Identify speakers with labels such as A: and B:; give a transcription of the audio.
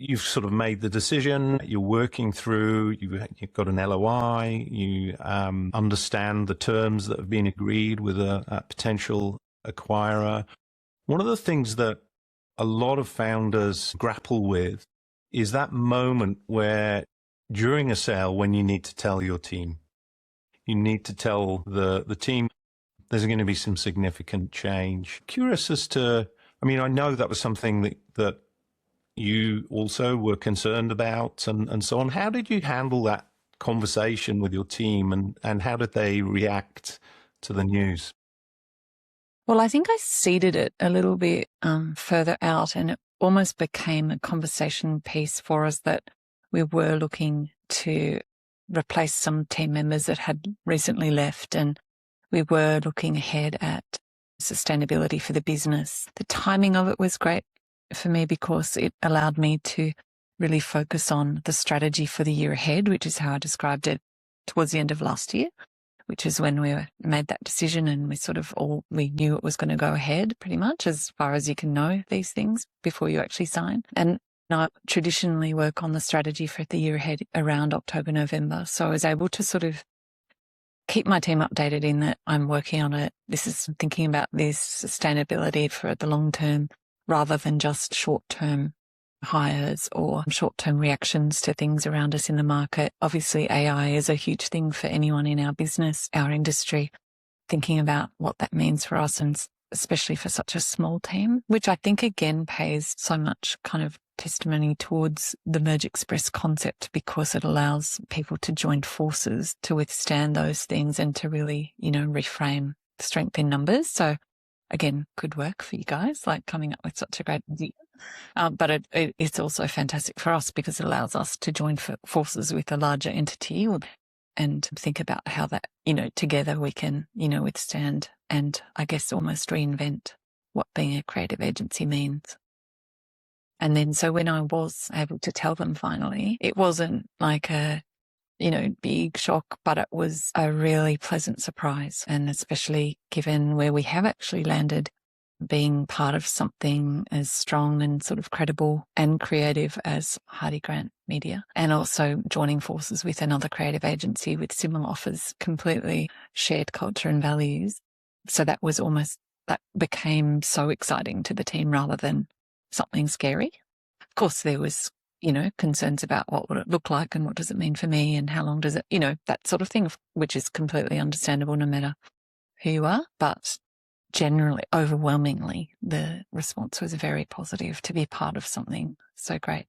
A: you've sort of made the decision, you're working through, you've got an LOI, you understand the terms that have been agreed with a potential acquirer. One of the things that a lot of founders grapple with is that moment where during a sale, when you need to tell your team, you need to tell the team there's going to be some significant change. Curious as to, I mean, I know that was something that you also were concerned about and so on. How did you handle that conversation with your team and how did they react to the news?
B: Well, I think I seeded it a little bit further out, and it almost became a conversation piece for us that we were looking to replace some team members that had recently left, and we were looking ahead at sustainability for the business. The timing of it was great for me because it allowed me to really focus on the strategy for the year ahead, which is how I described it towards the end of last year, which is when we made that decision, and we knew it was going to go ahead pretty much, as far as you can know these things before you actually sign. And I traditionally work on the strategy for the year ahead around October, November. So I was able to sort of keep my team updated in that I'm working on it. This is thinking about this sustainability for the long term rather than just short-term hires or short-term reactions to things around us in the market. Obviously, AI is a huge thing for anyone in our business, our industry, thinking about what that means for us, and especially for such a small team, which I think again pays so much kind of testimony towards the Merge Express concept, because it allows people to join forces to withstand those things and to really, reframe strength in numbers. So again, good work for you guys, like coming up with such a great idea. But it's also fantastic for us because it allows us to join forces with a larger entity and think about how that, together we can, withstand and I guess almost reinvent what being a creative agency means. And then so when I was able to tell them finally, it wasn't like a, big shock, but it was a really pleasant surprise. And especially given where we have actually landed, being part of something as strong and sort of credible and creative as Hardy Grant Media, and also joining forces with another creative agency with similar offers, completely shared culture and values. So that became so exciting to the team rather than something scary. Of course, there was, concerns about what would it look like and what does it mean for me and how long does it, that sort of thing, which is completely understandable no matter who you are. But generally, overwhelmingly, the response was very positive to be part of something so great.